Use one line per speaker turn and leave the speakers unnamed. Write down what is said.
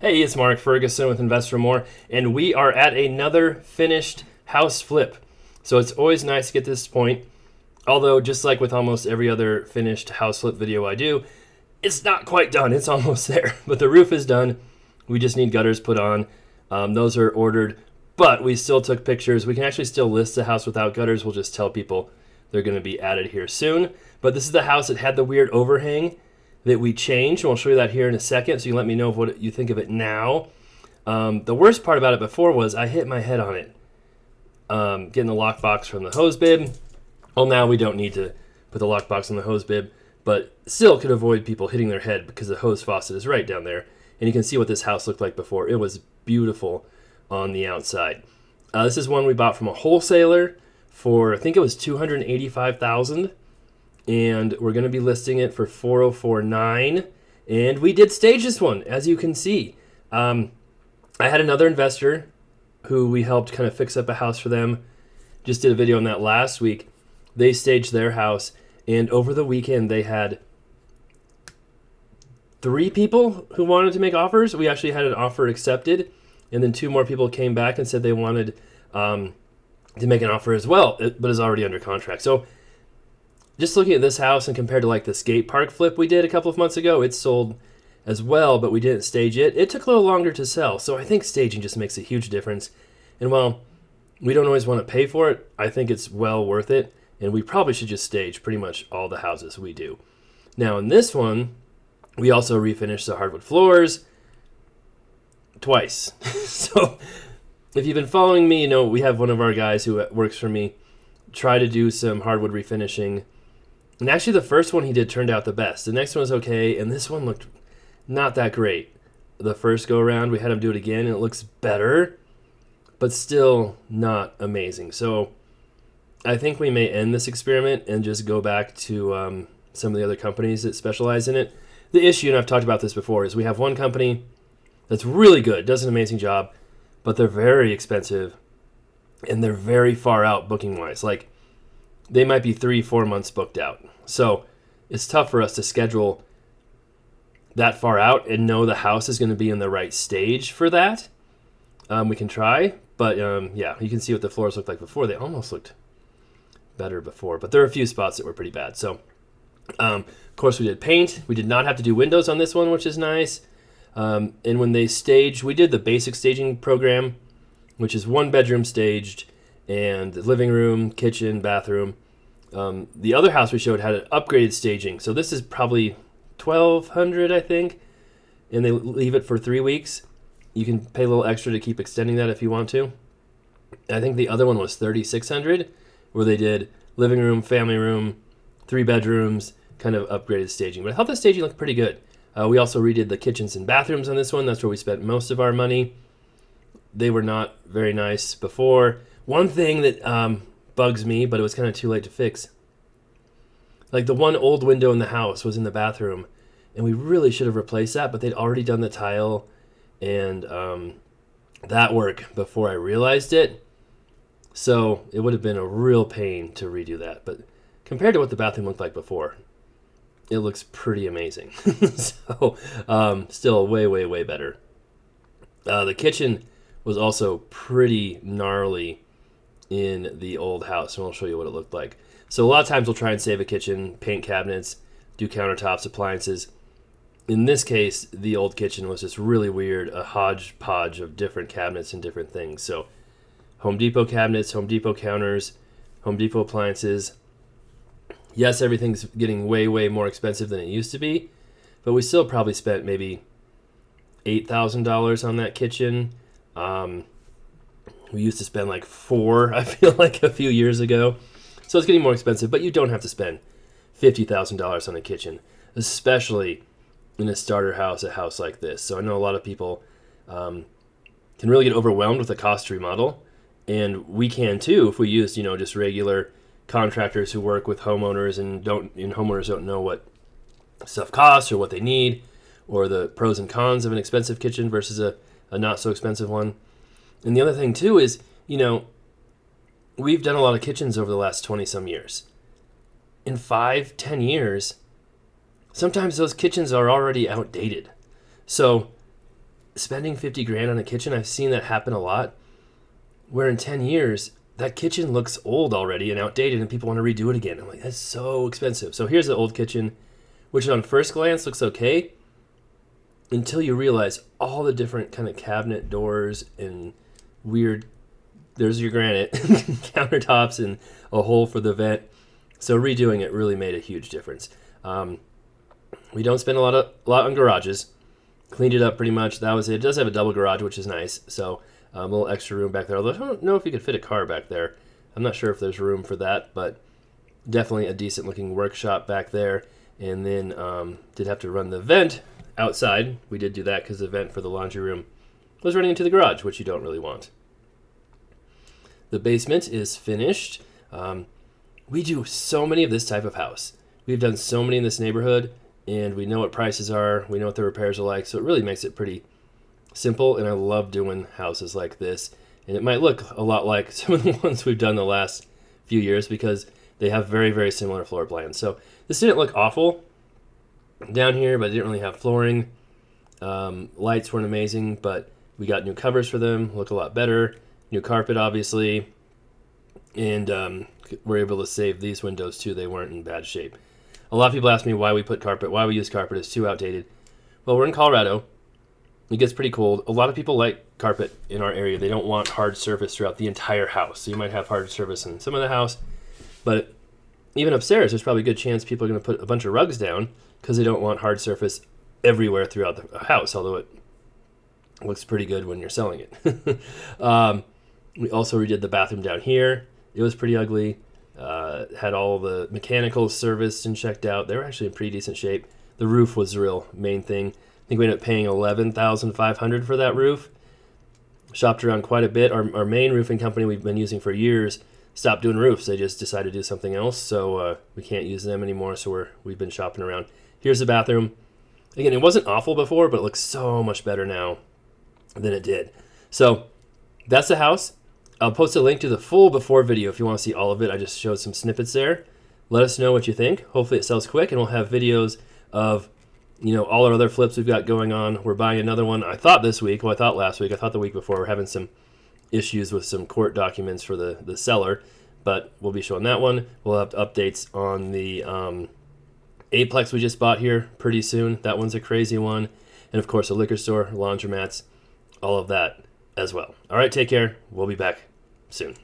Hey, it's Mark Ferguson with Invest for More, and we are at another finished house flip. So it's always nice to get to this point, although just like with almost every other finished house flip video I do, it's not quite done. It's almost there, but the roof is done. We just need gutters put on. Those are ordered, but we still took pictures. We can actually still list the house without gutters. We'll just tell people they're going to be added here soon. But this is the house that had the weird overhang that we changed, and we'll show you that here in a second, so you let me know what you think of it now. The worst part about it before was I hit my head on it, getting the lockbox from the hose bib. Well, now we don't need to put the lockbox on the hose bib, but still could avoid people hitting their head because the hose faucet is right down there. And you can see what this house looked like before. It was beautiful on the outside. This is one we bought from a wholesaler for, I think it was $285,000. And we're going to be listing it for $404,900. And we did stage this one, as you can see. I had another investor who we helped kind of fix up a house for them. Just did a video on that last week. They staged their house, and over the weekend they had 3 people who wanted to make offers. We actually had an offer accepted, and then 2 more people came back and said they wanted to make an offer as well, but is already under contract. So just looking at this house and compared to like the skate park flip we did a couple of months ago, it's sold as well, but we didn't stage it. It took a little longer to sell, so I think staging just makes a huge difference. And while we don't always want to pay for it, I think it's well worth it, and we probably should just stage pretty much all the houses we do. Now in this one, we also refinished the hardwood floors twice. So if you've been following me, you know we have one of our guys who works for me try to do some hardwood refinishing. And actually the first one he did turned out the best. The next one was okay, and this one looked not that great. The first go around, we had him do it again, and it looks better, but still not amazing. So I think we may end this experiment and just go back to some of the other companies that specialize in it. The issue, and I've talked about this before, is we have one company that's really good, does an amazing job, but they're very expensive, and they're very far out booking-wise. Like, they might be 3-4 months booked out. So it's tough for us to schedule that far out and know the house is going to be in the right stage for that. We can try, but yeah, you can see what the floors looked like before. They almost looked better before, but there are a few spots that were pretty bad. So, of course, we did paint. We did not have to do windows on this one, which is nice. And when they staged, we did the basic staging program, which is 1 bedroom staged and living room, kitchen, bathroom. The other house we showed had an upgraded staging. So this is probably $1,200, I think, and they leave it for 3 weeks. You can pay a little extra to keep extending that if you want to. I think the other one was $3,600, where they did living room, family room, 3 bedrooms, kind of upgraded staging. But I thought the staging looked pretty good. We also redid the kitchens and bathrooms on this one. That's where we spent most of our money. They were not very nice before. One thing that bugs me, but it was kind of too late to fix. Like the one old window in the house was in the bathroom, and we really should have replaced that, but they'd already done the tile and that work before I realized it. So it would have been a real pain to redo that. But compared to what the bathroom looked like before, it looks pretty amazing. So still way, way, way better. The kitchen was also pretty gnarly in the old house, and I'll show you what it looked like. So a lot of times we'll try and save a kitchen, paint cabinets, do countertops, appliances. In this case, the old kitchen was just really weird, a hodgepodge of different cabinets and different things. So Home Depot cabinets, Home Depot counters, Home Depot appliances. Yes, everything's getting way, way more expensive than it used to be, but we still probably spent maybe $8,000 on that kitchen. We used to spend like $4,000, I feel like, a few years ago. So it's getting more expensive, but you don't have to spend $50,000 on a kitchen, especially in a starter house, a house like this. So I know a lot of people can really get overwhelmed with the cost to remodel, and we can too if we use, just regular contractors who work with homeowners and homeowners don't know what stuff costs or what they need, or the pros and cons of an expensive kitchen versus a not so expensive one. And the other thing too is, we've done a lot of kitchens over the last 20 some years. In 5-10 years, sometimes those kitchens are already outdated. So spending 50 grand on a kitchen, I've seen that happen a lot, where in 10 years, that kitchen looks old already and outdated and people want to redo it again. I'm like, that's so expensive. So here's the old kitchen, which on first glance looks okay, until you realize all the different kind of cabinet doors and weird, there's your granite, countertops and a hole for the vent. So redoing it really made a huge difference. We don't spend a lot on garages. Cleaned it up pretty much. That was it. It does have a double garage, which is nice. So a little extra room back there. Although I don't know if you could fit a car back there. I'm not sure if there's room for that, but definitely a decent looking workshop back there. And then did have to run the vent outside. We did do that because the vent for the laundry room was running into the garage, which you don't really want. The basement is finished. We do so many of this type of house. We've done so many in this neighborhood, and we know what prices are. We know what the repairs are like, so it really makes it pretty simple, and I love doing houses like this. And it might look a lot like some of the ones we've done the last few years because they have very, very similar floor plans. So this didn't look awful down here, but it didn't really have flooring. Lights weren't amazing, but we got new covers for them, look a lot better. New carpet, obviously, and we're able to save these windows too. They weren't in bad shape. A lot of people ask me why we put carpet, why we use carpet. It's too outdated. Well, we're in Colorado. It gets pretty cold. A lot of people like carpet in our area. They don't want hard surface throughout the entire house. So you might have hard surface in some of the house, but even upstairs, there's probably a good chance people are going to put a bunch of rugs down because they don't want hard surface everywhere throughout the house, although it looks pretty good when you're selling it. We also redid the bathroom down here. It was pretty ugly. Had all the mechanicals serviced and checked out. They were actually in pretty decent shape. The roof was the real main thing. I think we ended up paying $11,500 for that roof. Shopped around quite a bit. Our main roofing company we've been using for years stopped doing roofs. They just decided to do something else, so we can't use them anymore. So we've been shopping around. Here's the bathroom. Again, it wasn't awful before, but it looks so much better now than it did. So that's the house. I'll post a link to the full before video if you want to see all of it. I just showed some snippets there. Let us know what you think. Hopefully it sells quick, and we'll have videos of, all our other flips we've got going on. We're buying another one. I thought this week. Well, I thought last week. I thought the week before. We're having some issues with some court documents for the seller, but we'll be showing that one. We'll have updates on the Aplex we just bought here pretty soon. That one's a crazy one. And, of course, a liquor store, laundromats, all of that as well. All right, take care. We'll be back soon.